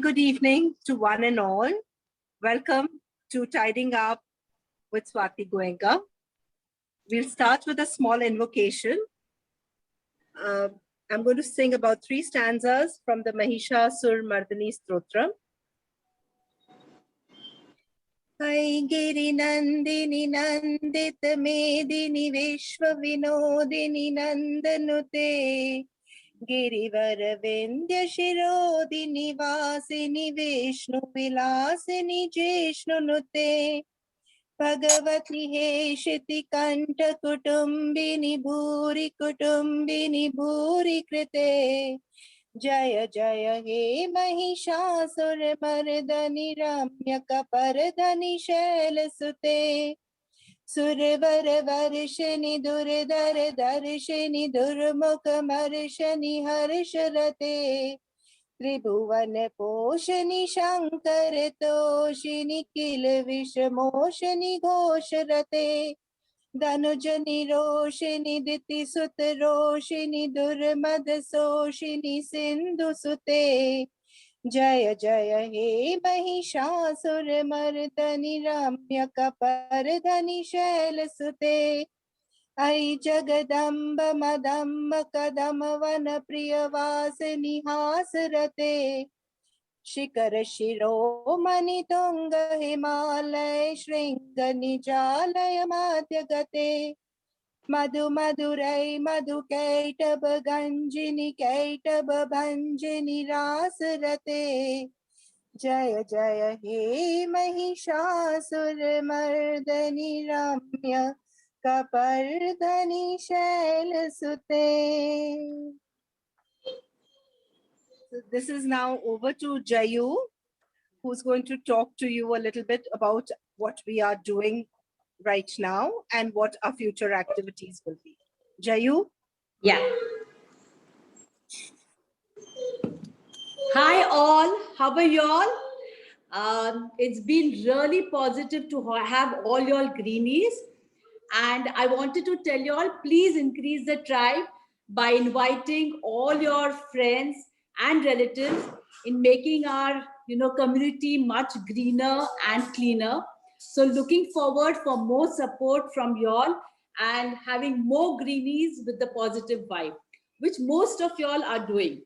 good evening to one and all. Welcome to Tidying Up with Swati Goenka. We'll start with a small invocation. I'm going to sing about 3 stanzas from the Mahishasur Mardani Stotra. Giri Nandini Nandita Medini Vishwa Vinodini Nandanute Girivara Vindya Shirodini Vasini Vishnu Vilasini Jishnu Nute Bhagavati Heshiti Kanta Kutumbini Bhuri Krite Jaya Jaya He Mahishasura Mardani Ramyaka Paradani Shaila Sute Survara Varshani Duridara Darshani Durmukha Marshani Harsharate Tribhuvana Poshani Shankara Toshini Kila Vishamoshani Ghosharate Danujani Roshini Diti Sutta Roshini Durmada Soshini Sindhu Sute Jaya Jaya He Mahishasura Mardani Ramyaka Paradani Shaila Sute Ai Jagadamba Madamba Kadama Vana Priyavasani Hasarate Shikara Shiromani Tunga Himalaya Shringa Nijalaya Madhyagate Madhu Madurai Madhu Kaitaba Ganjini Kaitaba Bhanjini Rasarate Jaya Jaya He Mahishasura Mardani Ramya Kapardhani Shaila Sute. So this is now over to Jayu, who's going to talk to you a little bit about what we are doing right now and what our future activities will be. Jayu? Yeah. Hi all, how are you all? It's been really positive to have all your greenies. And I wanted to tell you all, please increase the tribe by inviting all your friends and relatives in making our community much greener and cleaner. So looking forward for more support from you all and having more greenies with the positive vibe, which most of you all are doing.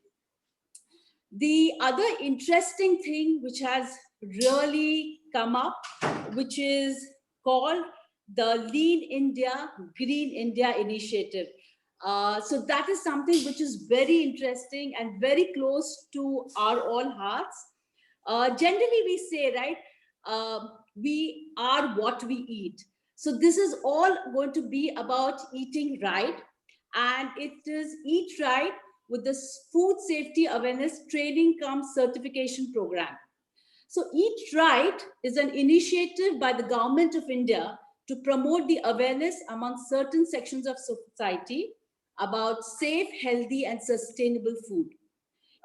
The other interesting thing which has really come up, which is called the Lean India, Green India initiative. So that is something which is very interesting and very close to our all hearts. Generally, we say, right, we are what we eat. So this is all going to be about eating right. And it is Eat Right with the Food Safety Awareness Training cum Certification Program. So Eat Right is an initiative by the Government of India to promote the awareness among certain sections of society about safe, healthy, and sustainable food.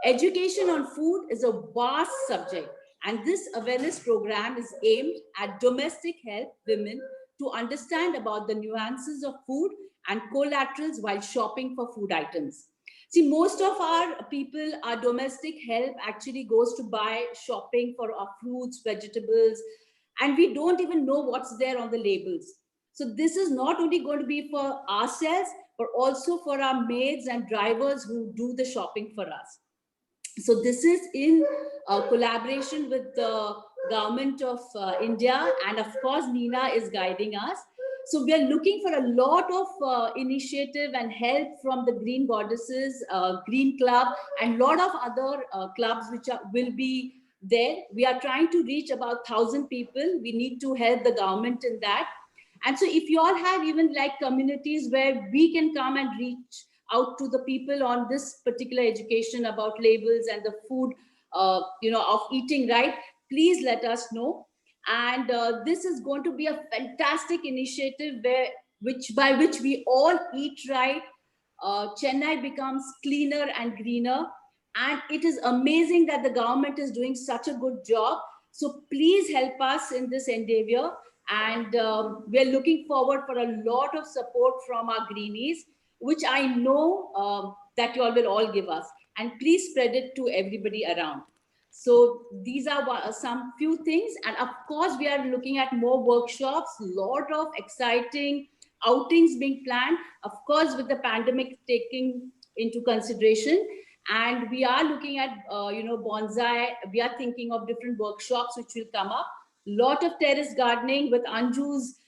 Education on food is a vast subject, and this awareness program is aimed at domestic help women to understand about the nuances of food and collaterals while shopping for food items. See, most of our people, our domestic help actually goes to buy shopping for our fruits, vegetables, and we don't even know what's there on the labels. So this is not only going to be for ourselves, but also for our maids and drivers who do the shopping for us. So this is in collaboration with the Government of India, and of course Nina is guiding us. So we are looking for a lot of initiative and help from the Green Goddesses, Green Club, and a lot of other clubs which will be there. We are trying to reach about 1,000 people. We need to help the government in that. And so if you all have even like communities where we can come and reach out to the people on this particular education about labels and the food, of eating right, please let us know. And this is going to be a fantastic initiative by which we all eat right. Chennai becomes cleaner and greener. And it is amazing that the government is doing such a good job. So please help us in this endeavor. And we are looking forward for a lot of support from our greenies, which I know that you all will all give us. And please spread it to everybody around. So these are some few things. And of course, we are looking at more workshops, lot of exciting outings being planned, of course, with the pandemic taking into consideration. And we are looking at, bonsai. We are thinking of different workshops which will come up. Lot of terrace gardening with Anju's.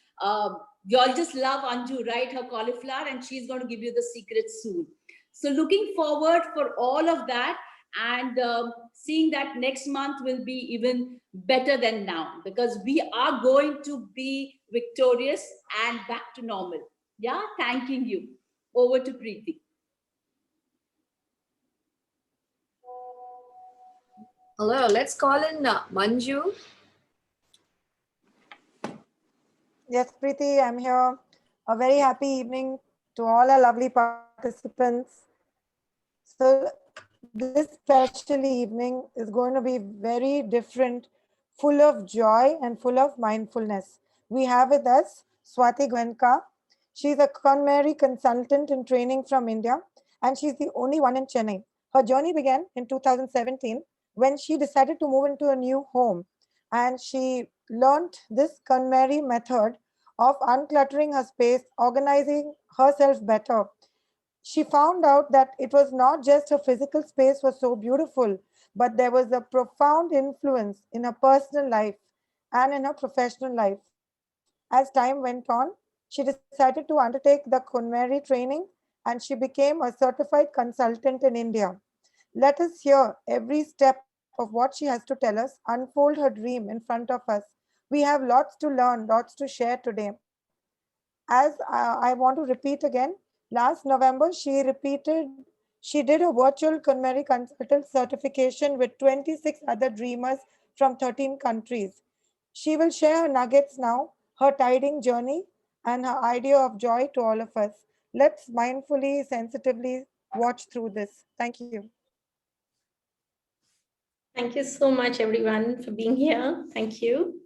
You all just love Anju, right? Her cauliflower, and she's going to give you the secrets soon. So looking forward for all of that, and seeing that next month will be even better than now, because we are going to be victorious and back to normal. Yeah, thanking you. Over to Preeti. Hello, let's call in Manju. Yes, Preeti, I'm here. A very happy evening to all our lovely participants. So this special evening is going to be very different, full of joy and full of mindfulness. We have with us Swati Goenka. She's a KonMari consultant in training from India, and she's the only one in Chennai. Her journey began in 2017 when she decided to move into a new home, and she learned this KonMari method of uncluttering her space, organizing herself better. She found out that it was not just her physical space was so beautiful, but there was a profound influence in her personal life and in her professional life. As time went on, she decided to undertake the KonMari training, and she became a certified consultant in India. Let us hear every step of what she has to tell us, unfold her dream in front of us. We have lots to learn, lots to share today. As I want to repeat again, last November she did a virtual KonMari consultant certification with 26 other dreamers from 13 countries. She will share her nuggets now, her tiding journey, and her idea of joy to all of us. Let's mindfully, sensitively watch through this. Thank you. Thank you so much, everyone, for being here. Thank you.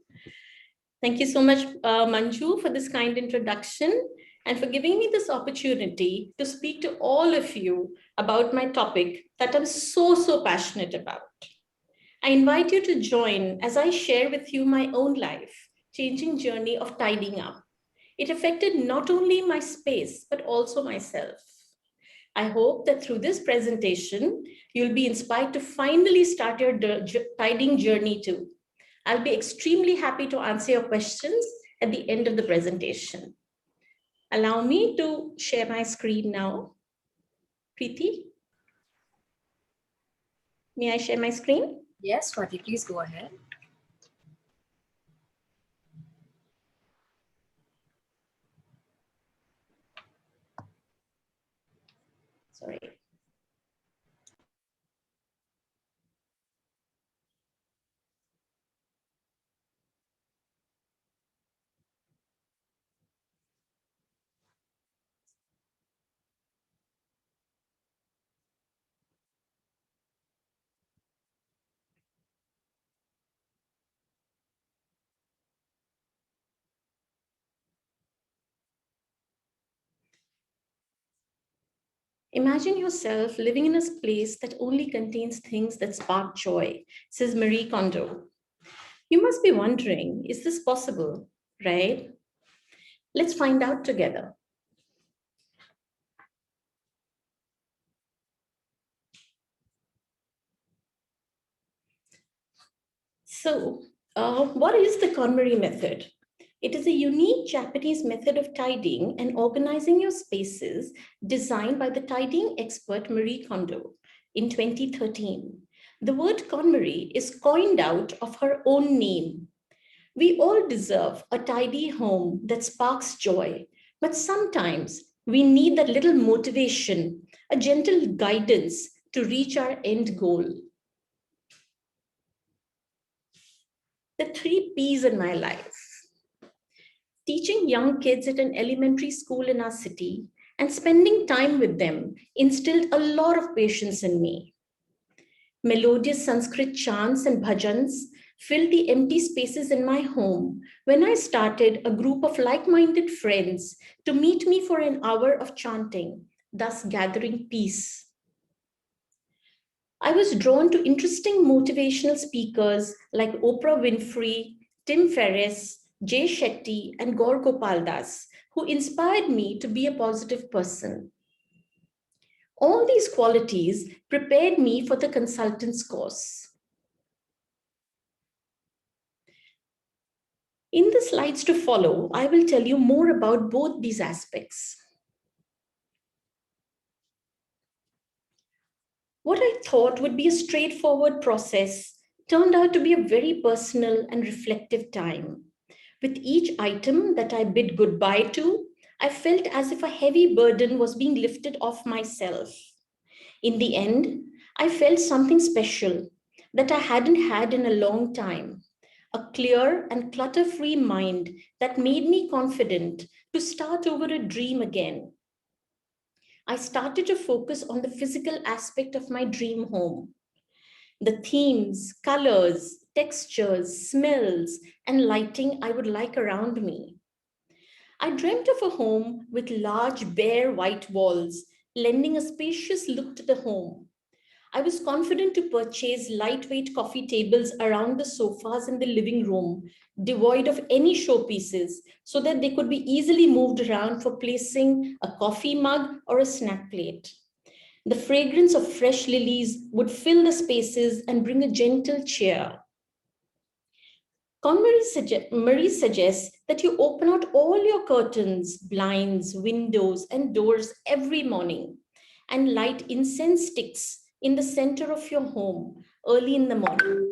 Thank you so much, Manju, for this kind introduction and for giving me this opportunity to speak to all of you about my topic that I'm so passionate about. I invite you to join as I share with you my own life, changing journey of tidying up. It affected not only my space, but also myself. I hope that through this presentation, you'll be inspired to finally start your tidying journey too. I'll be extremely happy to answer your questions at the end of the presentation. Allow me to share my screen now. Preeti, may I share my screen? Yes, Swati, please go ahead. Sorry. Imagine yourself living in a place that only contains things that spark joy, says Marie Kondo. You must be wondering, is this possible, right? Let's find out together. So, what is the KonMari method? It is a unique Japanese method of tidying and organizing your spaces designed by the tidying expert Marie Kondo in 2013. The word KonMari is coined out of her own name. We all deserve a tidy home that sparks joy, but sometimes we need that little motivation, a gentle guidance to reach our end goal. The 3 P's in my life. Teaching young kids at an elementary school in our city and spending time with them instilled a lot of patience in me. Melodious Sanskrit chants and bhajans filled the empty spaces in my home when I started a group of like-minded friends to meet me for an hour of chanting, thus gathering peace. I was drawn to interesting motivational speakers like Oprah Winfrey, Tim Ferriss, Jay Shetty, and Gaur Gopal Das, who inspired me to be a positive person. All these qualities prepared me for the consultant's course. In the slides to follow, I will tell you more about both these aspects. What I thought would be a straightforward process turned out to be a very personal and reflective time. With each item that I bid goodbye to, I felt as if a heavy burden was being lifted off myself. In the end, I felt something special that I hadn't had in a long time. A clear and clutter-free mind that made me confident to start over a dream again. I started to focus on the physical aspect of my dream home. The themes, colors, textures, smells, and lighting I would like around me. I dreamt of a home with large, bare white walls, lending a spacious look to the home. I was confident to purchase lightweight coffee tables around the sofas in the living room, devoid of any showpieces, so that they could be easily moved around for placing a coffee mug or a snack plate. The fragrance of fresh lilies would fill the spaces and bring a gentle cheer. KonMari suggests that you open out all your curtains, blinds, windows, and doors every morning and light incense sticks in the center of your home early in the morning.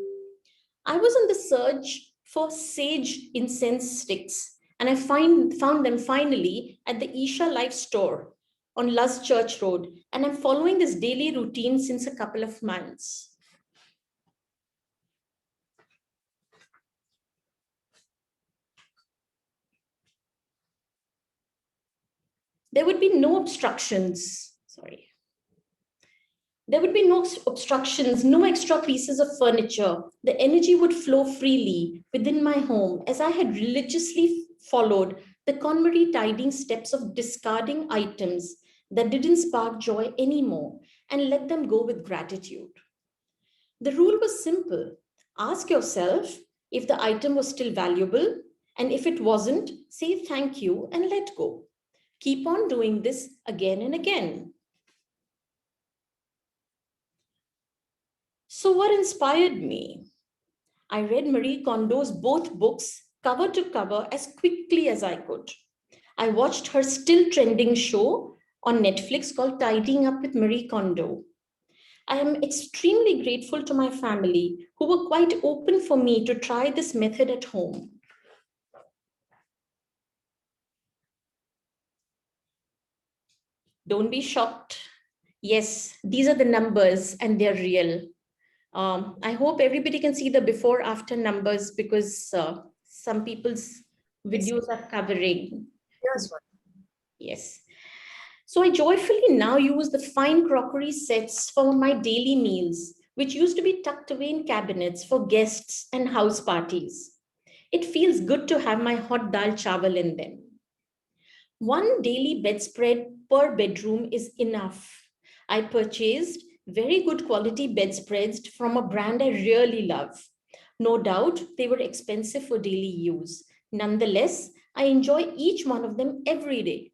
I was on the search for sage incense sticks, and I found them finally at the Isha Life store on Luz Church Road, and I'm following this daily routine since a couple of months. There would be no obstructions. There would be no obstructions, no extra pieces of furniture. The energy would flow freely within my home as I had religiously followed the KonMari tidying steps of discarding items that didn't spark joy anymore and let them go with gratitude. The rule was simple. Ask yourself if the item was still valuable, and if it wasn't, say thank you and let go. Keep on doing this again and again. So what inspired me? I read Marie Kondo's both books cover to cover as quickly as I could. I watched her still trending show on Netflix called Tidying Up with Marie Kondo. I am extremely grateful to my family who were quite open for me to try this method at home. Don't be shocked. Yes, these are the numbers and they're real. I hope everybody can see the before after numbers because some people's videos are covering. Yes, Yes. So I joyfully now use the fine crockery sets for my daily meals, which used to be tucked away in cabinets for guests and house parties. It feels good to have my hot dal chawal in them. One daily bedspread per bedroom is enough. I purchased very good quality bedspreads from a brand I really love. No doubt they were expensive for daily use. Nonetheless, I enjoy each one of them every day.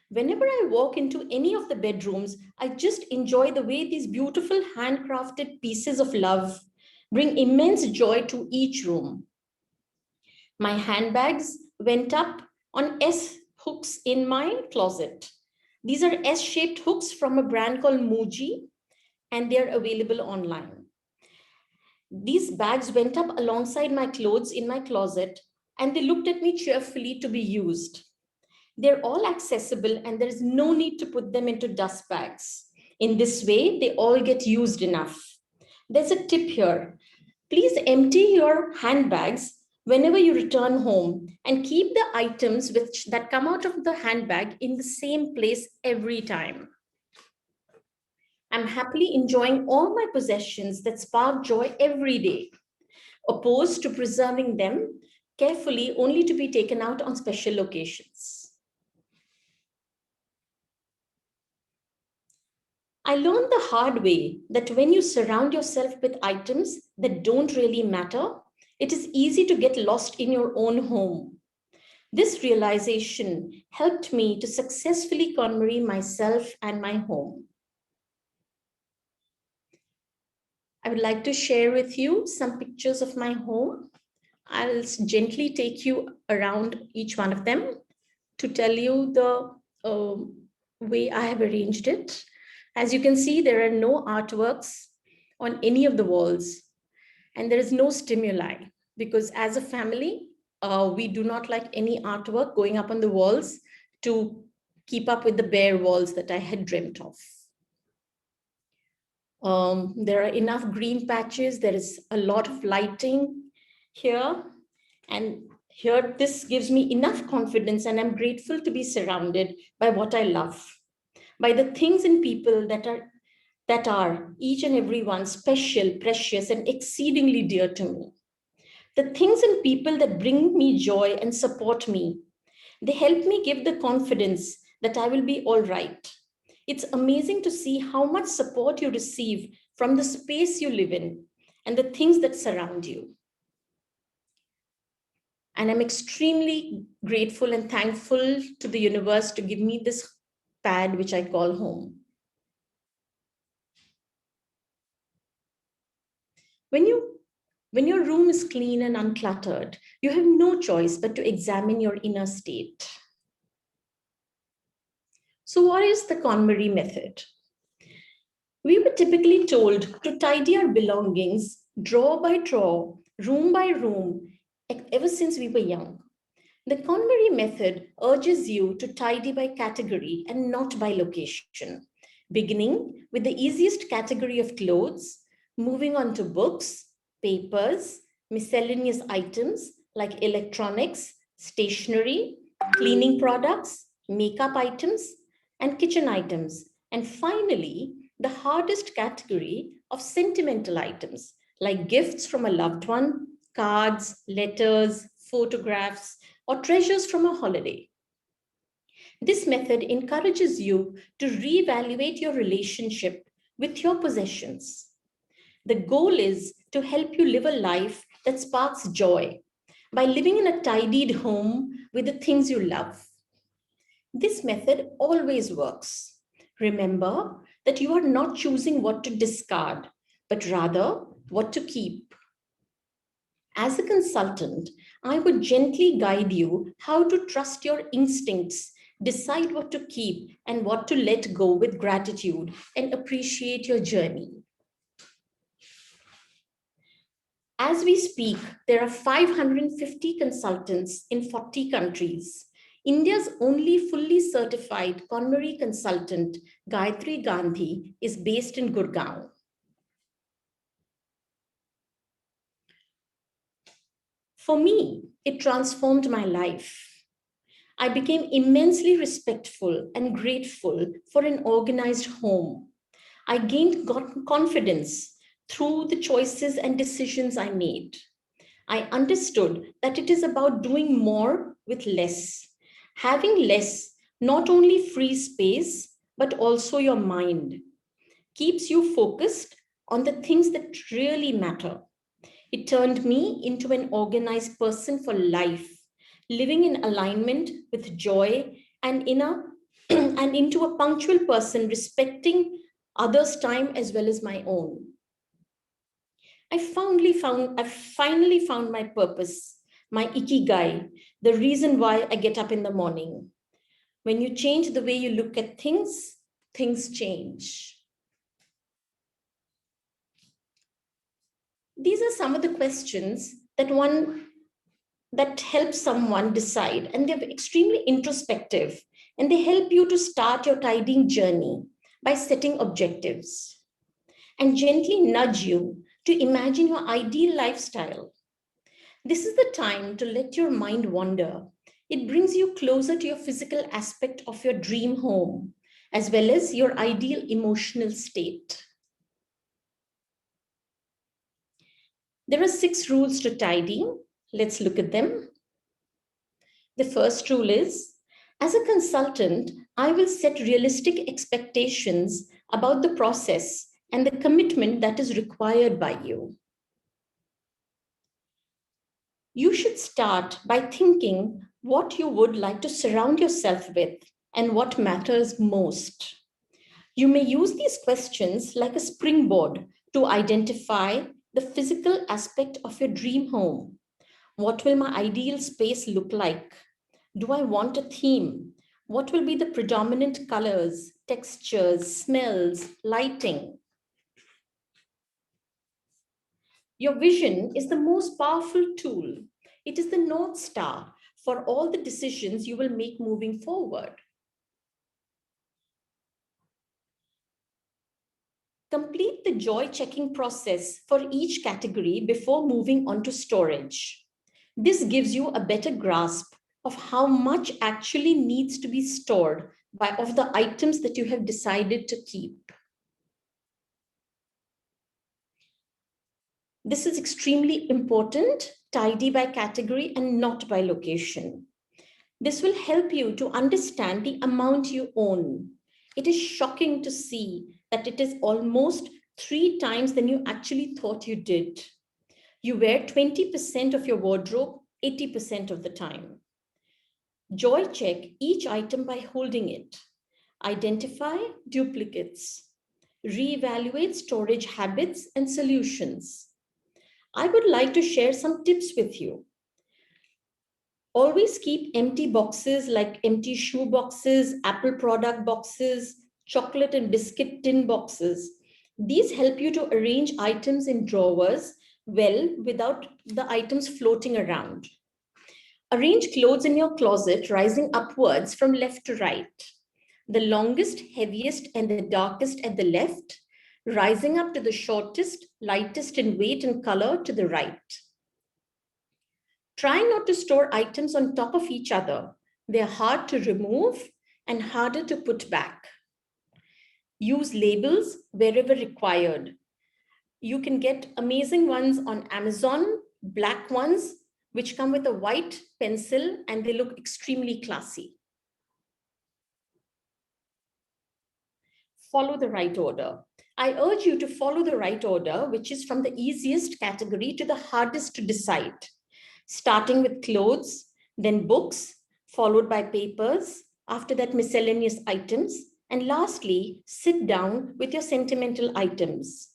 Whenever I walk into any of the bedrooms, I just enjoy the way these beautiful handcrafted pieces of love bring immense joy to each room. My handbags went up on S hooks in my closet. These are S-shaped hooks from a brand called Muji, and they're available online. These bags went up alongside my clothes in my closet, and they looked at me cheerfully to be used. They're all accessible, and there is no need to put them into dust bags. In this way, they all get used enough. There's a tip here. Please empty your handbags whenever you return home and keep the items that come out of the handbag in the same place every time. I'm happily enjoying all my possessions that spark joy every day, opposed to preserving them carefully only to be taken out on special occasions. I learned the hard way that when you surround yourself with items that don't really matter, it is easy to get lost in your own home. This realization helped me to successfully KonMari myself and my home. I would like to share with you some pictures of my home. I'll gently take you around each one of them to tell you the way I have arranged it. As you can see, there are no artworks on any of the walls, and there is no stimuli because as a family, we do not like any artwork going up on the walls to keep up with the bare walls that I had dreamt of. There are enough green patches. There is a lot of lighting here. And here, this gives me enough confidence, and I'm grateful to be surrounded by what I love, by the things and people that are each and every one special, precious, and exceedingly dear to me. The things and people that bring me joy and support me, they help me give the confidence that I will be all right. It's amazing to see how much support you receive from the space you live in and the things that surround you. And I'm extremely grateful and thankful to the universe to give me this pad, which I call home. When your room is clean and uncluttered, you have no choice but to examine your inner state. So what is the KonMari method? We were typically told to tidy our belongings drawer by drawer, room by room, ever since we were young. The KonMari method urges you to tidy by category and not by location, beginning with the easiest category of clothes, moving on to books, papers, miscellaneous items like electronics, stationery, cleaning products, makeup items, and kitchen items, and finally, the hardest category of sentimental items like gifts from a loved one, cards, letters, photographs, or treasures from a holiday. This method encourages you to reevaluate your relationship with your possessions. The goal is to help you live a life that sparks joy by living in a tidied home with the things you love. This method always works. Remember that you are not choosing what to discard, but rather what to keep. As a consultant, I would gently guide you how to trust your instincts, decide what to keep and what to let go with gratitude, and appreciate your journey. As we speak, there are 550 consultants in 40 countries. India's only fully certified KonMari consultant, Gayatri Gandhi, is based in Gurgaon. For me, it transformed my life. I became immensely respectful and grateful for an organized home. I gained confidence through the choices and decisions I made. I understood that it is about doing more with less. Having less not only frees space, but also your mind, keeps you focused on the things that really matter. It turned me into an organized person for life, living in alignment with joy and and into a punctual person, respecting others' time as well as my own. I finally found my purpose, my ikigai, the reason why I get up in the morning. When you change the way you look at things, things change. These are some of the questions that help someone decide, and they're extremely introspective, and they help you to start your tidying journey by setting objectives and gently nudge you to imagine your ideal lifestyle. This is the time to let your mind wander. It brings you closer to your physical aspect of your dream home, as well as your ideal emotional state. There are 6 rules to tidying. Let's look at them. The first rule is, as a consultant, I will set realistic expectations about the process and the commitment that is required by you. You should start by thinking what you would like to surround yourself with and what matters most. You may use these questions like a springboard to identify the physical aspect of your dream home. What will my ideal space look like? Do I want a theme? What will be the predominant colors, textures, smells, lighting? Your vision is the most powerful tool. It is the North Star for all the decisions you will make moving forward. Complete the joy checking process for each category before moving on to storage. This gives you a better grasp of how much actually needs to be stored of the items that you have decided to keep. This is extremely important, tidy by category and not by location. This will help you to understand the amount you own. It is shocking to see that it is almost 3 times than you actually thought you did. You wear 20% of your wardrobe 80% of the time. Joy check each item by holding it. Identify duplicates. Reevaluate storage habits and solutions. I would like to share some tips with you. Always keep empty boxes like empty shoe boxes, Apple product boxes, chocolate and biscuit tin boxes. These help you to arrange items in drawers well without the items floating around. Arrange clothes in your closet rising upwards from left to right. The longest, heaviest, and the darkest at the left, rising up to the shortest, lightest in weight and color to the right. Try not to store items on top of each other. They're hard to remove and harder to put back. Use labels wherever required. You can get amazing ones on Amazon, black ones, which come with a white pencil and they look extremely classy. Follow the right order. I urge you to follow the right order, which is from the easiest category to the hardest to decide. Starting with clothes, then books, followed by papers, after that miscellaneous items, and lastly, sit down with your sentimental items.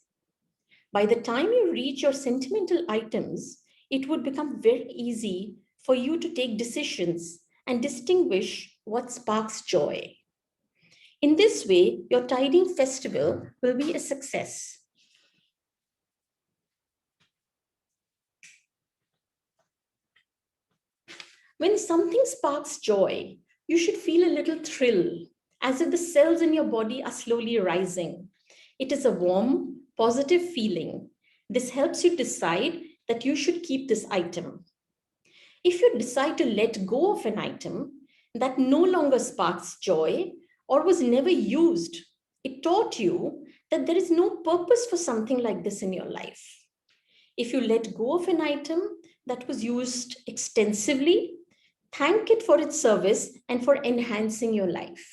By the time you reach your sentimental items, it would become very easy for you to take decisions and distinguish what sparks joy. In this way, your tidying festival will be a success. When something sparks joy, you should feel a little thrill, as if the cells in your body are slowly rising. It is a warm, positive feeling. This helps you decide that you should keep this item. If you decide to let go of an item that no longer sparks joy or was never used, it taught you that there is no purpose for something like this in your life. If you let go of an item that was used extensively, thank it for its service and for enhancing your life.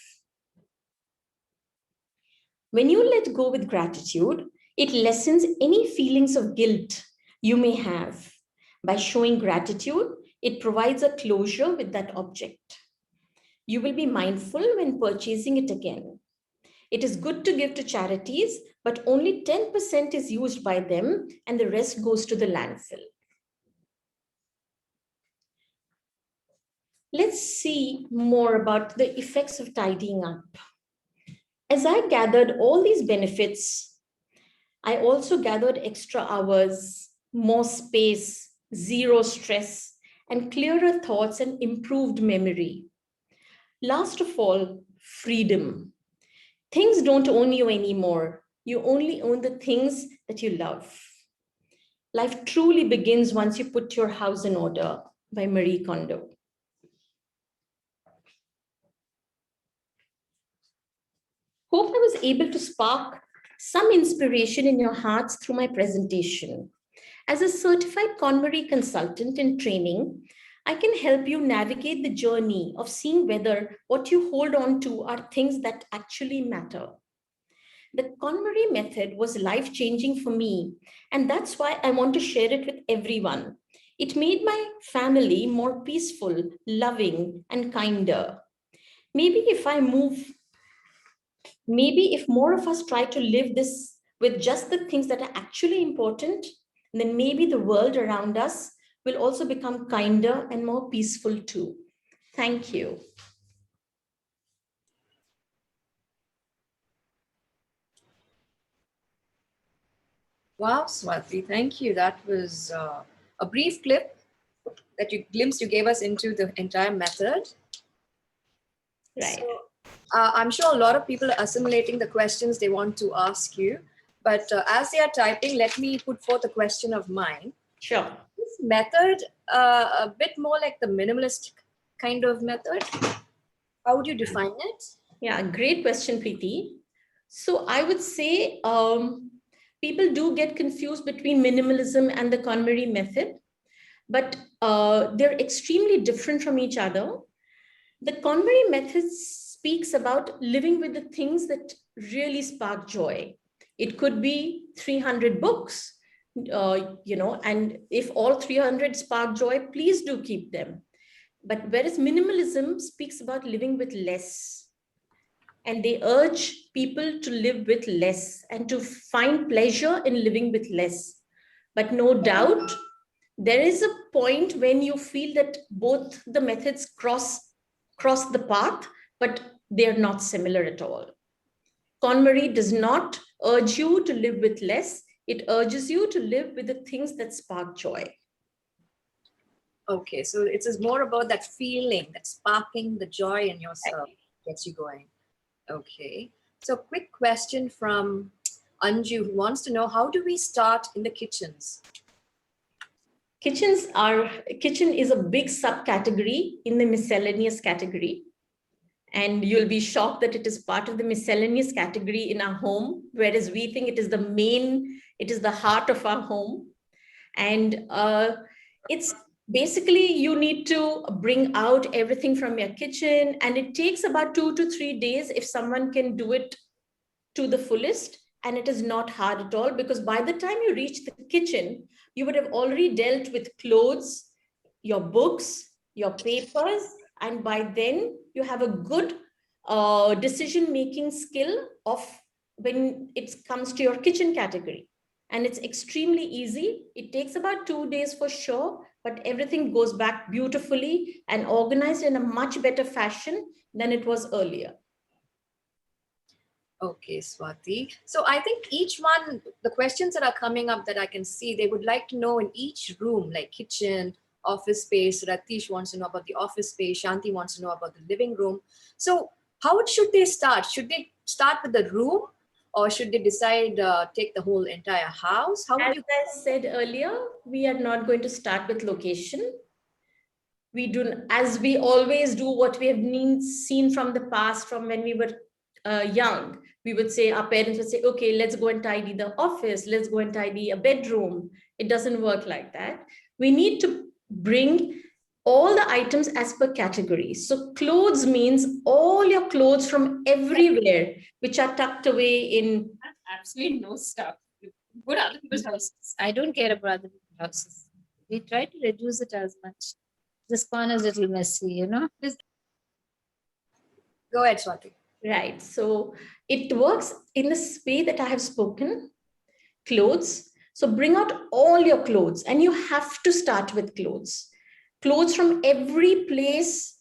When you let go with gratitude, it lessens any feelings of guilt you may have. By showing gratitude, it provides a closure with that object. You will be mindful when purchasing it again. It is good to give to charities, but only 10% is used by them and the rest goes to the landfill. Let's see more about the effects of tidying up. As I gathered all these benefits, I also gathered extra hours, more space, zero stress, and clearer thoughts and improved memory. Last of all, freedom. Things don't own you anymore. You only own the things that you love. Life truly begins once you put your house in order, by Marie Kondo. Hope I was able to spark some inspiration in your hearts through my presentation. As a certified KonMari consultant in training, I can help you navigate the journey of seeing whether what you hold on to are things that actually matter. The KonMari method was life-changing for me, and that's why I want to share it with everyone. It made my family more peaceful, loving, and kinder. Maybe if more of us try to live this with just the things that are actually important, then maybe the world around us will also become kinder and more peaceful too. Thank you. Wow, Swati, thank you. That was a brief clip that you gave us into the entire method. Right. So, I'm sure a lot of people are assimilating the questions they want to ask you. But as they are typing, let me put forth a question of mine. Sure. This method, a bit more like the minimalist kind of method. How would you define it? Yeah, great question, Preeti. So I would say people do get confused between minimalism and the KonMari method, but they're extremely different from each other. The KonMari method speaks about living with the things that really spark joy. It could be 300 books, and if all 300 spark joy, please do keep them. But whereas minimalism speaks about living with less, and they urge people to live with less and to find pleasure in living with less. But no doubt, there is a point when you feel that both the methods cross the path, but they're not similar at all. KonMari does not urge you to live with less. It urges you to live with the things that spark joy. Okay, so it is more about that feeling, that sparking the joy in yourself gets you going. Okay, so quick question from Anju, who wants to know, how do we start in the kitchens? Kitchen is a big subcategory in the miscellaneous category. And you'll be shocked that it is part of the miscellaneous category in our home, whereas we think it is the heart of our home. And it's basically, you need to bring out everything from your kitchen, and it takes about 2 to 3 days if someone can do it to the fullest. And it is not hard at all, because by the time you reach the kitchen, you would have already dealt with clothes, your books, your papers, and by then you have a good decision-making skill of when it comes to your kitchen category. And it's extremely easy. It takes about 2 days for sure, but everything goes back beautifully and organized in a much better fashion than it was earlier. Okay, Swati. So I think each one, the questions that are coming up that I can see, they would like to know in each room, like kitchen, office space. Ratish wants to know about the office space. Shanti wants to know about the living room. So how should they start? Should they start with the room, or should they decide take the whole entire house? How would As you? I said earlier, we are not going to start with location. We do, as we always do, what we have seen from the past, from when we were young. We would say, our parents would say, okay, let's go and tidy the office. Let's go and tidy a bedroom. It doesn't work like that. We need to bring all the items as per category. So clothes means all your clothes from everywhere, which are tucked away in. Absolutely no stuff. Go to other people's houses. I don't care about other people's houses. We try to reduce it as much. This corner is a little messy, you know. Go ahead, Swati. Right. So it works in this way that I have spoken. Clothes. So bring out all your clothes, and you have to start with clothes. Clothes from every place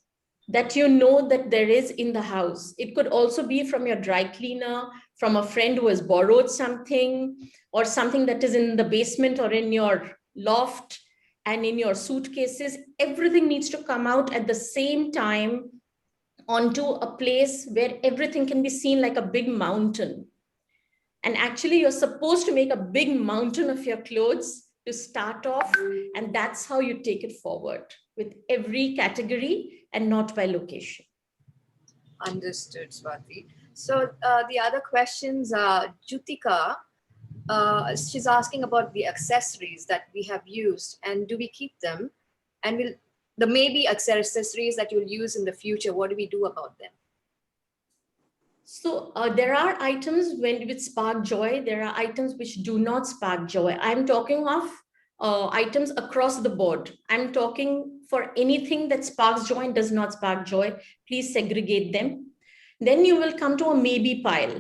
that you know that there is in the house. It could also be from your dry cleaner, from a friend who has borrowed something, or something that is in the basement or in your loft and in your suitcases. Everything needs to come out at the same time onto a place where everything can be seen like a big mountain. And actually, you're supposed to make a big mountain of your clothes to start off. And that's how you take it forward, with every category and not by location. Understood, Swati. So the other questions, Jutika, she's asking about the accessories that we have used, and do we keep them? And the maybe accessories that you'll use in the future, what do we do about them? So there are items which spark joy. There are items which do not spark joy. I'm talking of items across the board. I'm talking for anything that sparks joy and does not spark joy. Please segregate them. Then you will come to a maybe pile.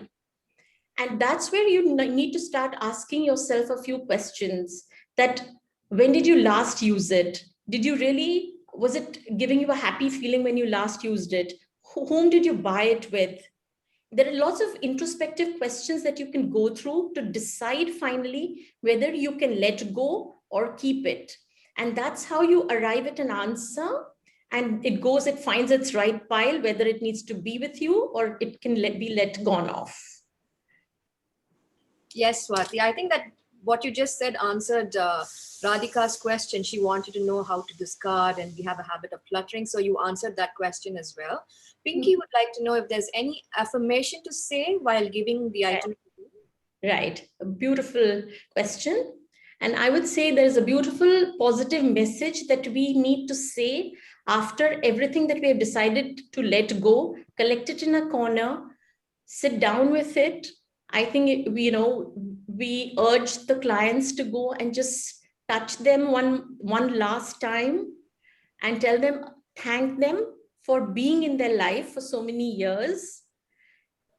And that's where you need to start asking yourself a few questions. That when did you last use it? Did you really, was it giving you a happy feeling when you last used it? Whom did you buy it with? There are lots of introspective questions that you can go through to decide finally whether you can let go or keep it. And that's how you arrive at an answer. And it finds its right pile, whether it needs to be with you or it can be let gone off. Yes, Swati. I think that what you just said answered Radhika's question. She wanted to know how to discard, and we have a habit of cluttering. So you answered that question as well. Pinky would like to know if there's any affirmation to say while giving the item. Right. A beautiful question. And I would say there's a beautiful positive message that we need to say after everything that we have decided to let go, collect it in a corner, sit down with it. I think, we urge the clients to go and just touch them one last time and tell them, thank them for being in their life for so many years,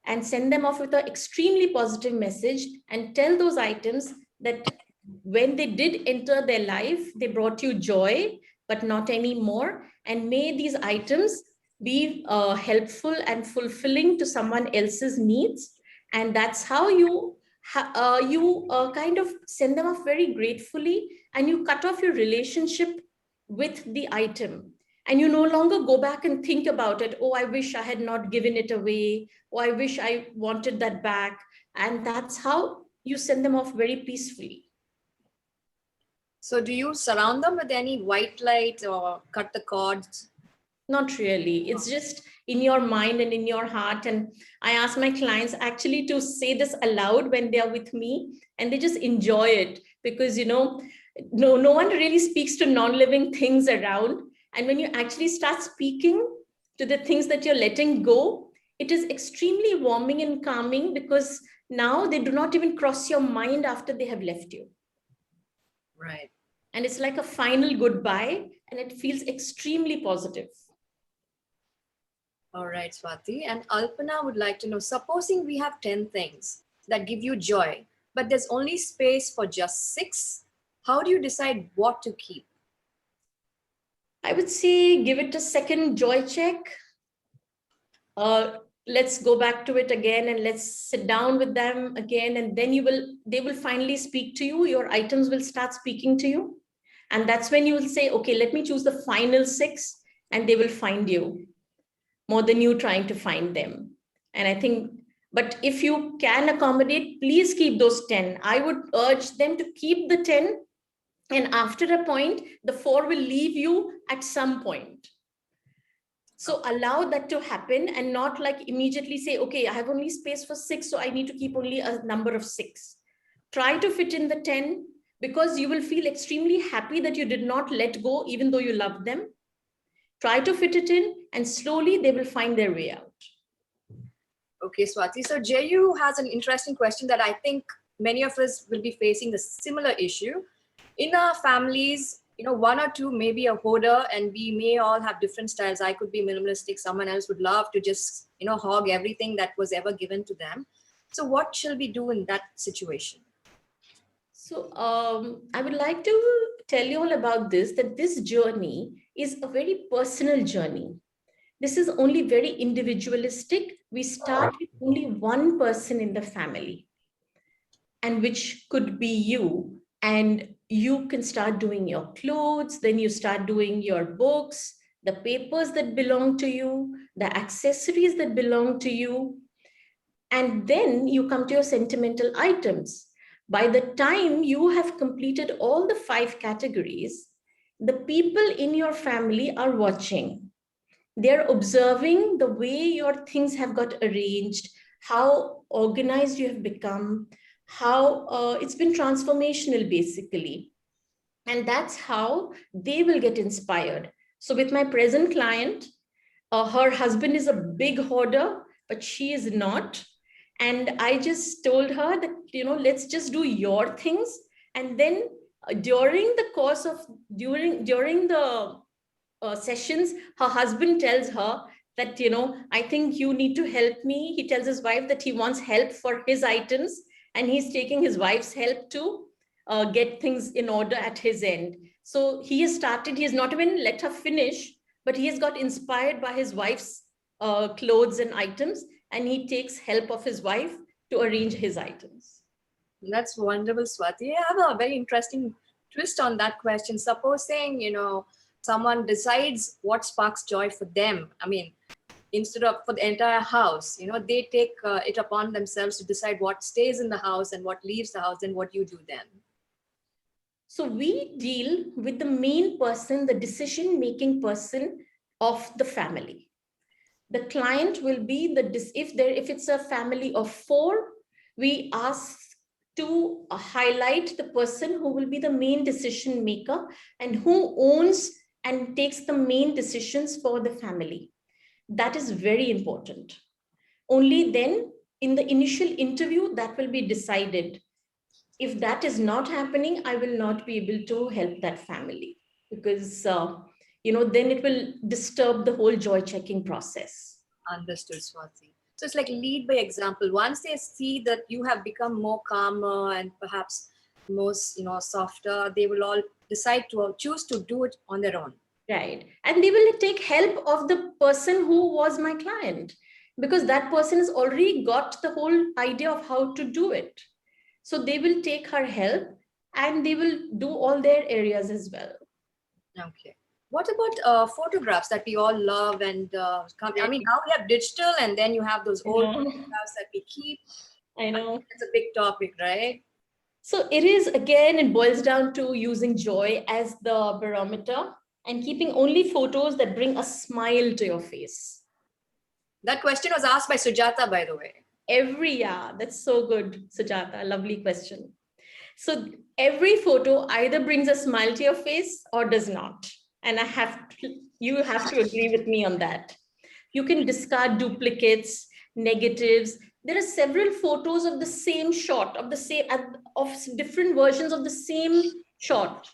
and send them off with an extremely positive message and tell those items that when they did enter their life, they brought you joy, but not anymore. And may these items be helpful and fulfilling to someone else's needs. And that's how you kind of send them off very gratefully, and you cut off your relationship with the item. And you no longer go back and think about it. Oh, I wish I had not given it away. Oh, I wish I wanted that back. And that's how you send them off very peacefully. So do you surround them with any white light or cut the cords? Not really. It's just in your mind and in your heart. And I ask my clients actually to say this aloud when they are with me, and they just enjoy it because, no one really speaks to non-living things around. And when you actually start speaking to the things that you're letting go, it is extremely warming and calming, because now they do not even cross your mind after they have left you. Right. And it's like a final goodbye, and it feels extremely positive. All right, Swati. And Alpana would like to know, supposing we have 10 things that give you joy, but there's only space for just 6, how do you decide what to keep? I would say give it a second joy check. Let's go back to it again, and let's sit down with them again. And then they will finally speak to you. Your items will start speaking to you. And that's when you will say, okay, let me choose the final 6, and they will find you more than you trying to find them. And I think, but if you can accommodate, please keep those 10. I would urge them to keep the 10. And after a point, the 4 will leave you at some point. So allow that to happen, and not like immediately say, okay, I have only space for 6, so I need to keep only a number of 6. Try to fit in the 10, because you will feel extremely happy that you did not let go, even though you love them. Try to fit it in, and slowly they will find their way out. Okay, Swati. So Jayu has an interesting question that I think many of us will be facing the similar issue. In our families, one or two may be a hoarder, and we may all have different styles. I could be minimalistic. Someone else would love to just, hog everything that was ever given to them. So what shall we do in that situation? So I would like to tell you all about this, that this journey is a very personal journey. This is only very individualistic. We start with only one person in the family, and which could be you. And you can start doing your clothes, then you start doing your books, the papers that belong to you, the accessories that belong to you. And then you come to your sentimental items. By the time you have completed all the 5 categories, the people in your family are watching. They're observing the way your things have got arranged, how organized you have become, how it's been transformational basically. And that's how they will get inspired. So with my present client, her husband is a big hoarder, but she is not. And I just told her that, let's just do your things. And then during the course of, during the sessions, her husband tells her that, I think you need to help me. He tells his wife that he wants help for his items, and he's taking his wife's help to get things in order at his end. So he has not even let her finish, but he has got inspired by his wife's clothes and items, and he takes help of his wife to arrange his items. That's wonderful, Swati. I have a very interesting twist on that question. Supposing, someone decides what sparks joy for them. I mean, instead of for the entire house, they take it upon themselves to decide what stays in the house and what leaves the house, and what you do then. So we deal with the main person, the decision-making person of the family. The client will be if it's a family of 4, we ask to highlight the person who will be the main decision maker and who owns and takes the main decisions for the family. That is very important. Only then, in the initial interview, that will be decided. If that is not happening, I will not be able to help that family, because then it will disturb the whole joy checking process. Understood, Swati. So it's like lead by example. Once they see that you have become more calmer and perhaps more, softer, they will all decide to choose to do it on their own. Right. And they will take help of the person who was my client, because that person has already got the whole idea of how to do it. So they will take her help and they will do all their areas as well. Okay. What about photographs that we all love and I mean, now we have digital, and then you have those old photographs that we keep. I know. It's a big topic, right? So it boils down to using joy as the barometer and keeping only photos that bring a smile to your face. That question was asked by Sujata, by the way. That's so good, Sujata. Lovely question. So every photo either brings a smile to your face or does not. And you have to agree with me on that. You can discard duplicates, negatives. There are several photos of the same shot, of different versions of the same shot.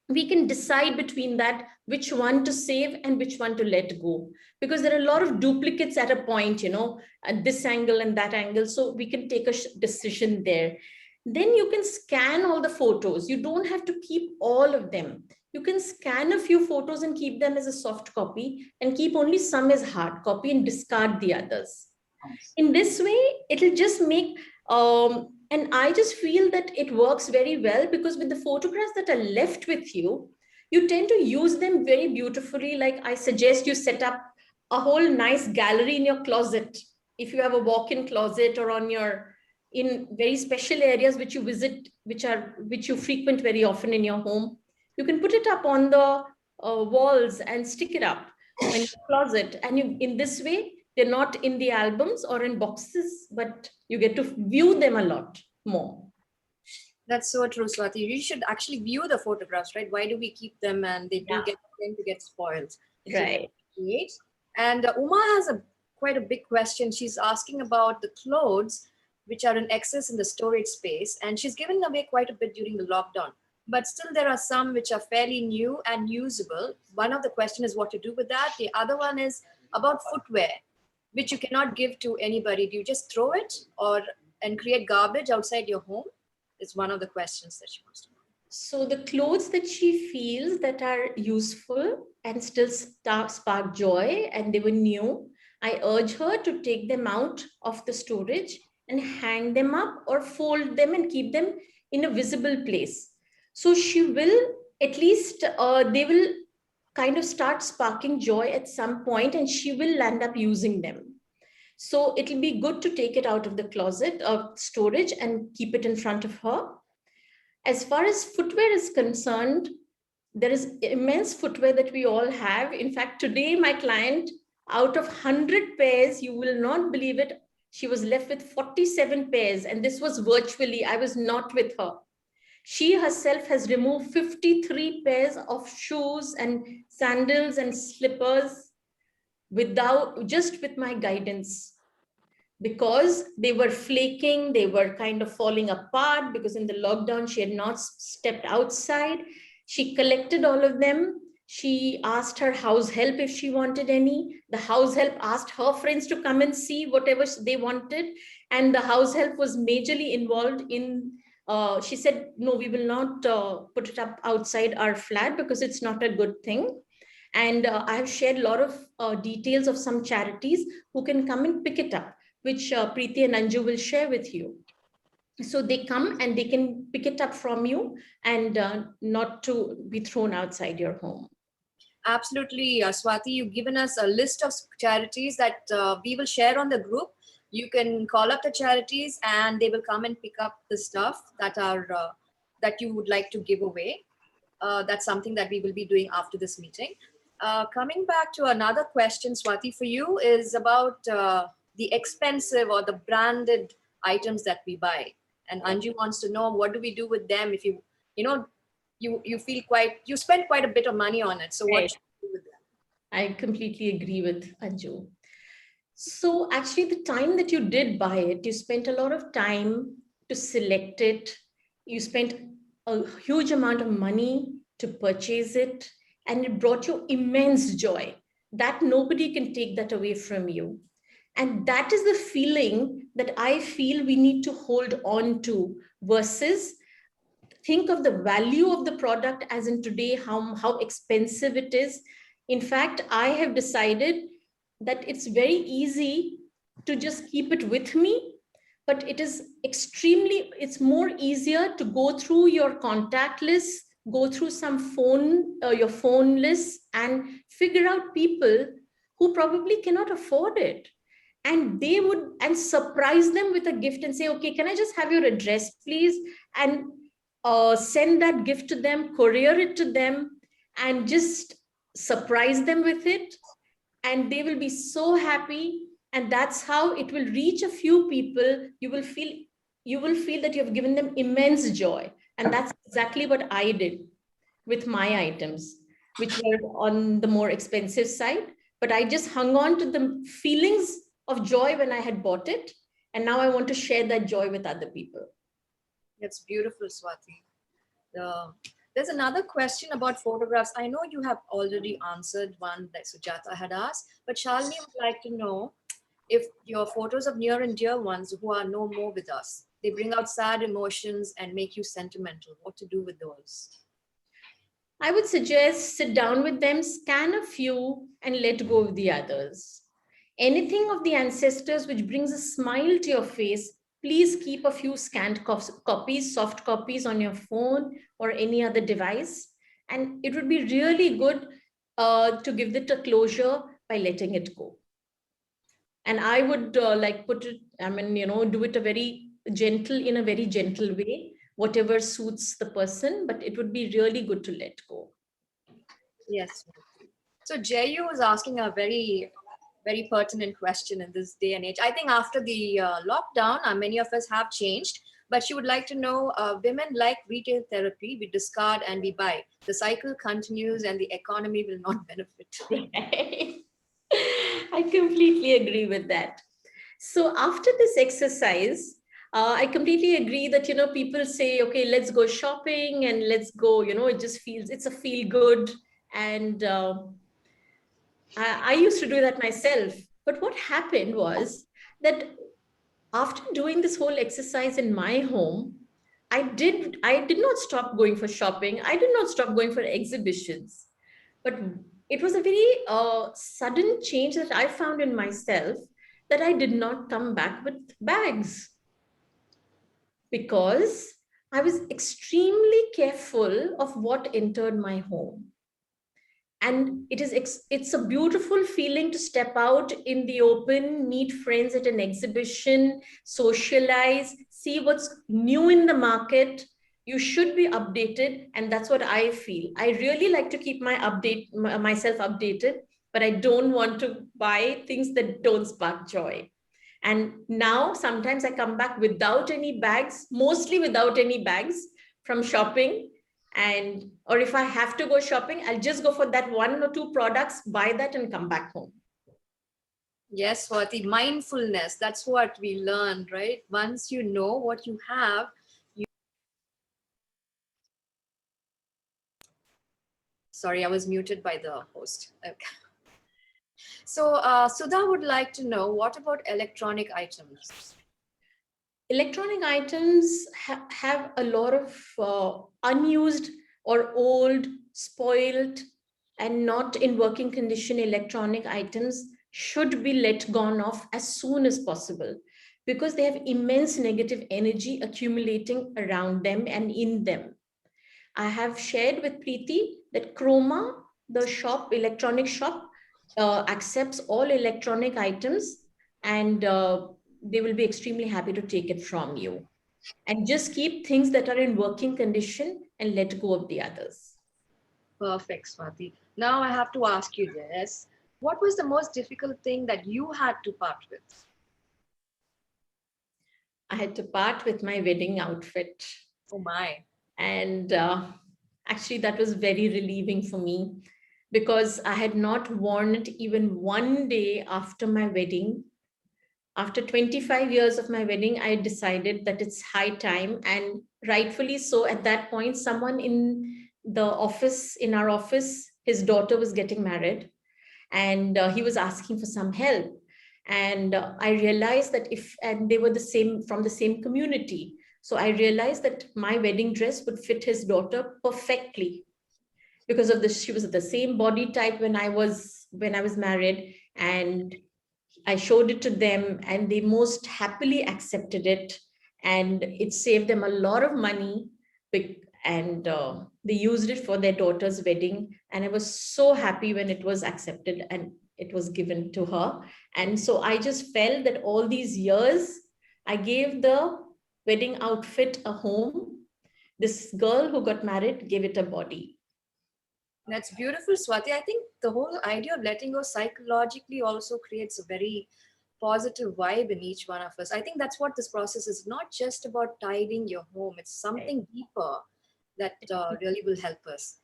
We can decide between that which one to save and which one to let go, because there are a lot of duplicates at a point, at this angle and that angle. So we can take a decision there. Then you can scan all the photos. You don't have to keep all of them. You can scan a few photos and keep them as a soft copy, and keep only some as hard copy and discard the others. In this way, it'll just make, and I just feel that it works very well, because with the photographs that are left with you, you tend to use them very beautifully. Like I suggest you set up a whole nice gallery in your closet. If you have a walk-in closet, or in very special areas which you visit, which you frequent very often in your home, you can put it up on the walls and stick it up in your closet. And in this way, they're not in the albums or in boxes, but you get to view them a lot more. That's so true, Swati. You should actually view the photographs, right? Why do we keep them? And they tend to get spoiled. Right. And Uma has quite a big question. She's asking about the clothes which are in excess in the storage space, and she's given away quite a bit during the lockdown. But still, there are some which are fairly new and usable. One of the question is what to do with that. The other one is about footwear, which you cannot give to anybody. Do you just throw it and create garbage outside your home? Is one of the questions that she wants to know. So the clothes that she feels that are useful and still spark joy, and they were new, I urge her to take them out of the storage and hang them up or fold them and keep them in a visible place. So she will, at least they will kind of start sparking joy at some point, and she will end up using them. So it'll be good to take it out of the closet or storage and keep it in front of her. As far as footwear is concerned, there is immense footwear that we all have. In fact, today my client, out of 100 pairs, you will not believe it, she was left with 47 pairs, and this was virtually, I was not with her. She herself has removed 53 pairs of shoes and sandals and slippers with my guidance. because they were flaking, they were kind of falling apart because in the lockdown, she had not stepped outside. She collected all of them. She asked her house help if she wanted any. The house help asked her friends to come and see whatever they wanted. And the house help was majorly involved in, she said, no, we will not put it up outside our flat because it's not a good thing. And I have shared a lot of details of some charities who can come and pick it up, which Preeti and Anju will share with you. So they come and they can pick it up from you and not to be thrown outside your home. Absolutely, Swati, you've given us a list of charities that we will share on the group. You can call up the charities and they will come and pick up the stuff that are that you would like to give away. That's something that we will be doing after this meeting. Coming back to another question, Swati, for you is about the expensive or the branded items that we buy. And Anju wants to know, what do we do with them if you spend quite a bit of money on it. So what Right. should we do with them? I completely agree with Anju. So actually the time that you did buy it, you spent a lot of time to select it. You spent a huge amount of money to purchase it, and it brought you immense joy. That nobody can take that away from you. And that is the feeling that I feel we need to hold on to versus think of the value of the product as in today, how expensive it is. In fact, I have decided that it's very easy to just keep it with me, but it's more easier to go through your contact list, go through some your phone list and figure out people who probably cannot afford it. And surprise them with a gift and say, okay, can I just have your address, please? And send that gift to them, courier it to them, and just surprise them with it. And they will be so happy. And that's how it will reach a few people. You will feel that you have given them immense joy. And that's exactly what I did with my items, which were on the more expensive side. But I just hung on to the feelings of joy when I had bought it. And now I want to share that joy with other people. It's beautiful, Swati. There's another question about photographs. I know you have already answered one that Sujata had asked, but Shalini would like to know if your photos of near and dear ones who are no more with us, they bring out sad emotions and make you sentimental. What to do with those? I would suggest sit down with them, scan a few, and let go of the others. Anything of the ancestors which brings a smile to your face, please keep a few scanned copies, soft copies on your phone or any other device. And it would be really good to give it a closure by letting it go. And I would do it in a very gentle way, whatever suits the person, but it would be really good to let go. Yes. So Jayu is asking a very, very pertinent question in this day and age. I think after the lockdown, many of us have changed, but she would like to know, women like retail therapy, we discard and we buy. The cycle continues and the economy will not benefit. I completely agree with that. So after this exercise, I completely agree that, people say, okay, let's go shopping and let's go, it's a feel good. And I used to do that myself. But what happened was that after doing this whole exercise in my home, I did not stop going for shopping. I did not stop going for exhibitions. But it was a very sudden change that I found in myself, that I did not come back with bags, because I was extremely careful of what entered my home. And it's a beautiful feeling to step out in the open, meet friends at an exhibition, socialize, see what's new in the market. You should be updated, and that's what I feel. I really like to keep myself updated, but I don't want to buy things that don't spark joy. And now sometimes I come back without any bags, mostly without any bags from shopping. Or if I have to go shopping, I'll just go for that 1 or 2 products, buy that and come back home. Yes, Swati, mindfulness. That's what we learned, right? Once you know what you have, sorry, I was muted by the host. Okay. So Sudha would like to know, what about electronic items? Electronic items have a lot of unused or old, spoiled, and not in working condition electronic items should be let gone off as soon as possible, because they have immense negative energy accumulating around them and in them. I have shared with Preeti that Chroma, the shop, electronic shop, accepts all electronic items, and they will be extremely happy to take it from you. And just keep things that are in working condition and let go of the others. Perfect, Swati. Now I have to ask you this. What was the most difficult thing that you had to part with? I had to part with my wedding outfit. Oh my. And actually, that was very relieving for me, because I had not worn it even one day after my wedding. After 25 years of my wedding, I decided that it's high time, and rightfully so. At that point, someone in the office, in our office, his daughter was getting married, and he was asking for some help. And I realized that and they were from the same community. So I realized that my wedding dress would fit his daughter perfectly, because of this. She was the same body type when I was married, and I showed it to them, and they most happily accepted it, and it saved them a lot of money. And they used it for their daughter's wedding, and I was so happy when it was accepted and it was given to her. And so I just felt that all these years I gave the wedding outfit a home. This girl who got married gave it a body. That's beautiful, Swati. I think the whole idea of letting go psychologically also creates a very positive vibe in each one of us. I think that's what this process is, not just about tidying your home. It's something deeper that really will help us.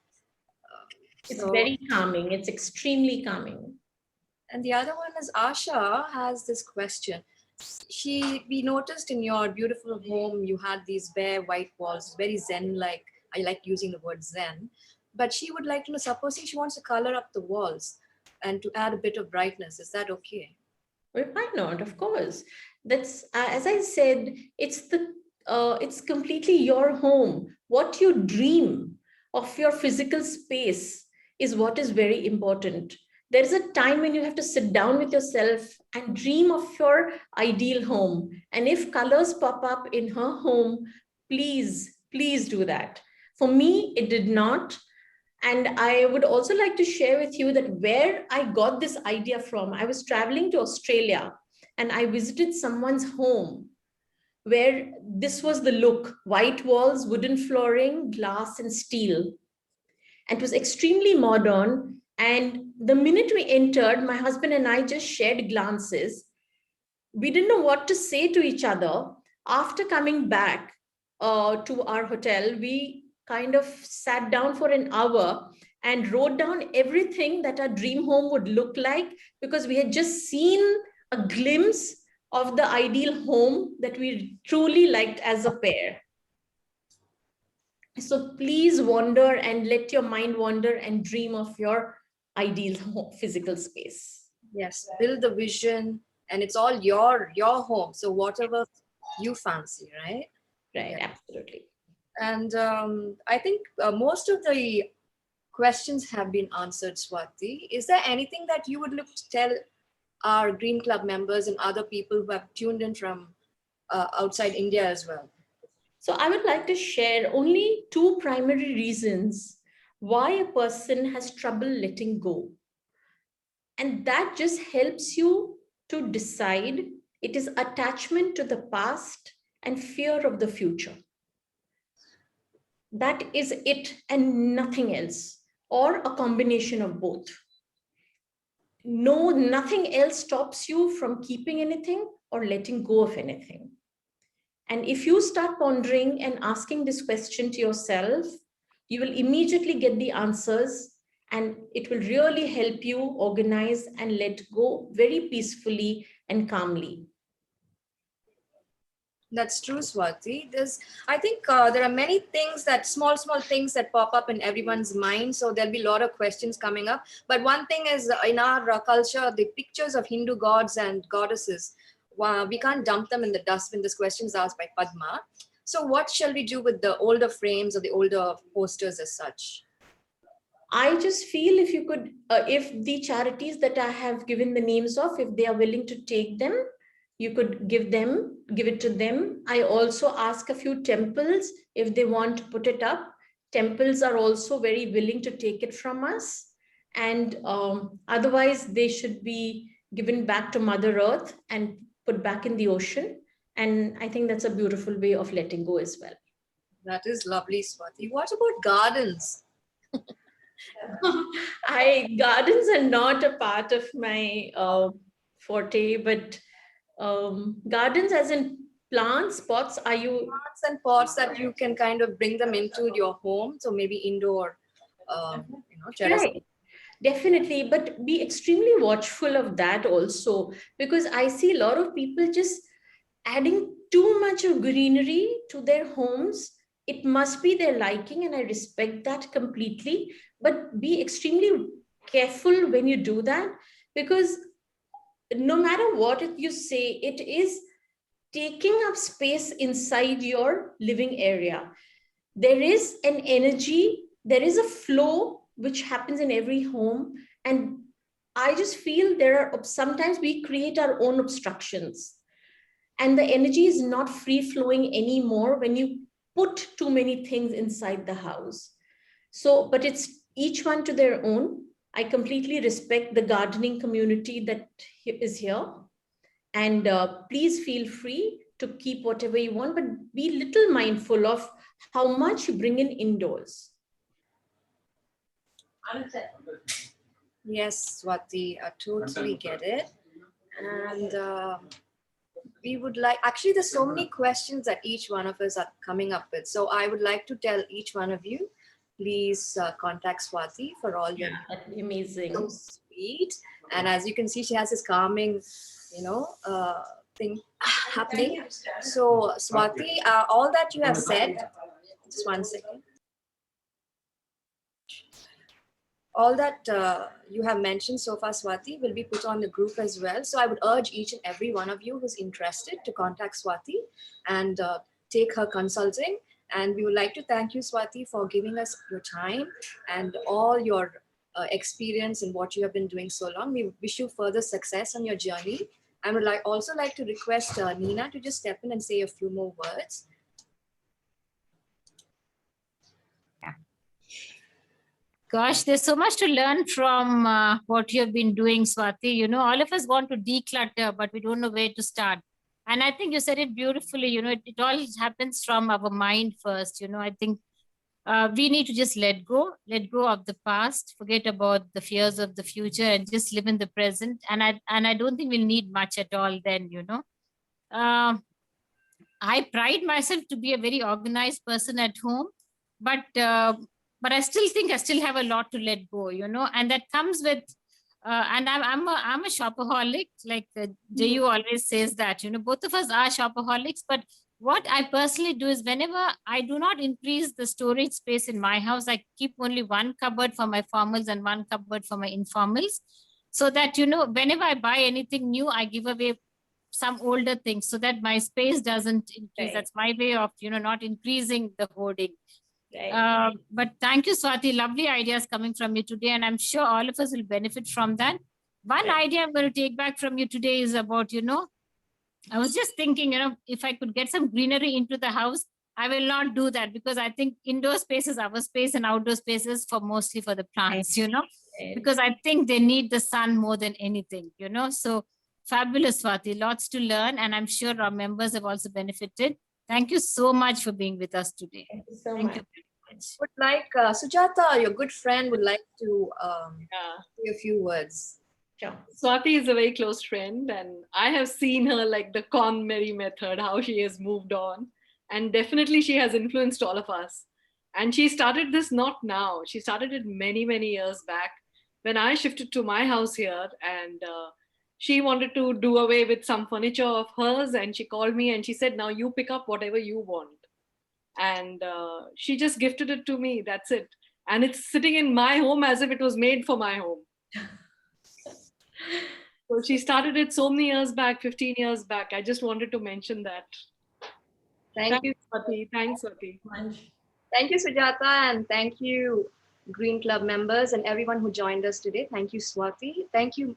It's So, very calming. It's extremely calming. and the other one is Asha has this question. We noticed in your beautiful home, you had these bare white walls, very Zen-like. I like using the word Zen. But she would like to know, supposing she wants to color up the walls and to add a bit of brightness, is that okay? Well, why not? Of course. That's as I said, it's completely your home. What you dream of your physical space is what is very important. There is a time when you have to sit down with yourself and dream of your ideal home. And if colors pop up in her home, please do that. For me, it did not. And I would also like to share with you that where I got this idea from. I was traveling to Australia and I visited someone's home where this was the look: white walls, wooden flooring, glass, and steel. And it was extremely modern. And the minute we entered, my husband and I just shared glances. We didn't know what to say to each other. After coming back to our hotel, we kind of sat down for an hour and wrote down everything that our dream home would look like, because we had just seen a glimpse of the ideal home that we truly liked as a pair. So please wander and let your mind wander and dream of your ideal physical space. Yes, build the vision, and it's all your home. So whatever you fancy, right? Right, Yeah. absolutely. And I think most of the questions have been answered, Swati. Is there anything that you would look to tell our Green Club members and other people who have tuned in from outside India as well? So I would like to share only two primary reasons why a person has trouble letting go. And that just helps you to decide. It is attachment to the past and fear of the future. That is it and nothing else, or a combination of both. No, nothing else stops you from keeping anything or letting go of anything. And if you start pondering and asking this question to yourself, you will immediately get the answers, and it will really help you organize and let go very peacefully and calmly. That's true, Swati. I think there are many things small things that pop up in everyone's mind. So there'll be a lot of questions coming up. But one thing is, in our culture, the pictures of Hindu gods and goddesses, we can't dump them in the dustbin. This question is asked by Padma. So what shall we do with the older frames or the older posters as such? I just feel if you could, if the charities that I have given the names of, if they are willing to take them, you could give it to them. I also ask a few temples if they want to put it up. Temples are also very willing to take it from us. And otherwise, they should be given back to Mother Earth and put back in the ocean. And I think that's a beautiful way of letting go as well. That is lovely, Swati. What about gardens? Gardens are not a part of my forte, but gardens as in plants, pots, are you? Plants and pots that you can kind of bring them into your home. So maybe indoor, terrace. Right. Definitely, but be extremely watchful of that also, because I see a lot of people just adding too much of greenery to their homes. It must be their liking, and I respect that completely, but be extremely careful when you do that, because no matter what you say, it is taking up space inside your living area. There is an energy, there is a flow which happens in every home. And I just feel sometimes we create our own obstructions. And the energy is not free flowing anymore when you put too many things inside the house. So, but it's each one to their own. I completely respect the gardening community that is here. And please feel free to keep whatever you want, but be little mindful of how much you bring in indoors. Yes, Swati, I totally get it. And we would actually, there's so many questions that each one of us are coming up with. So I would like to tell each one of you, please contact Swati for all your That'd be amazing. So sweet. And as you can see, she has this calming, thing happening. So Swati, all that you have said, just one second. All that you have mentioned so far, Swati, will be put on the group as well. So I would urge each and every one of you who's interested to contact Swati and take her consulting. And we would like to thank you, Swati, for giving us your time and all your experience in what you have been doing so long. We wish you further success on your journey. I would also like to request Nina to just step in and say a few more words. Gosh, there's so much to learn from what you have been doing, Swati. All of us want to declutter, but we don't know where to start. And I think you said it beautifully. It all happens from our mind first. I think we need to just let go of the past, forget about the fears of the future, and just live in the present. And I don't think we'll need much at all then. I pride myself to be a very organized person at home, but I still think I still have a lot to let go, and that comes with, and I'm a shopaholic, like Jayu always says that, both of us are shopaholics, but what I personally do is whenever I do not increase the storage space in my house, I keep only one cupboard for my formals and one cupboard for my informals, so that, whenever I buy anything new, I give away some older things so that my space doesn't increase. Right. That's my way of, not increasing the hoarding. Right. But thank you, Swati. Lovely ideas coming from you today. And I'm sure all of us will benefit from that. One idea I'm going to take back from you today is about, I was just thinking, if I could get some greenery into the house, I will not do that because I think indoor space is our space and outdoor spaces mostly for the plants, because I think they need the sun more than anything, So fabulous, Swati. Lots to learn. And I'm sure our members have also benefited. Thank you so much for being with us today. Thank you so much. Would like Sujata, your good friend, would like to say a few words. Sure. Swati is a very close friend, and I have seen her like the KonMari method, how she has moved on, and definitely she has influenced all of us. And she started this not now. She started it many, many years back when I shifted to my house here, and she wanted to do away with some furniture of hers, and she called me and she said, now you pick up whatever you want. And she just gifted it to me. That's it. And it's sitting in my home as if it was made for my home. So she started it so many years back, 15 years back. I just wanted to mention that. Thank you. Swati. Thanks, Swati. Thank you, Sujata, and thank you, Green Club members and everyone who joined us today. Thank you, Swati. Thank you,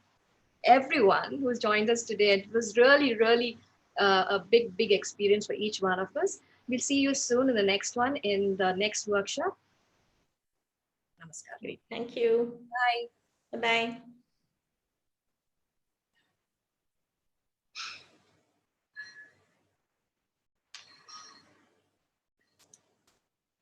everyone who's joined us today. It was really, really a big, big experience for each one of us. We'll see you soon in the next one, in the next workshop. Namaskar. Great. Thank you. Bye. Bye-bye.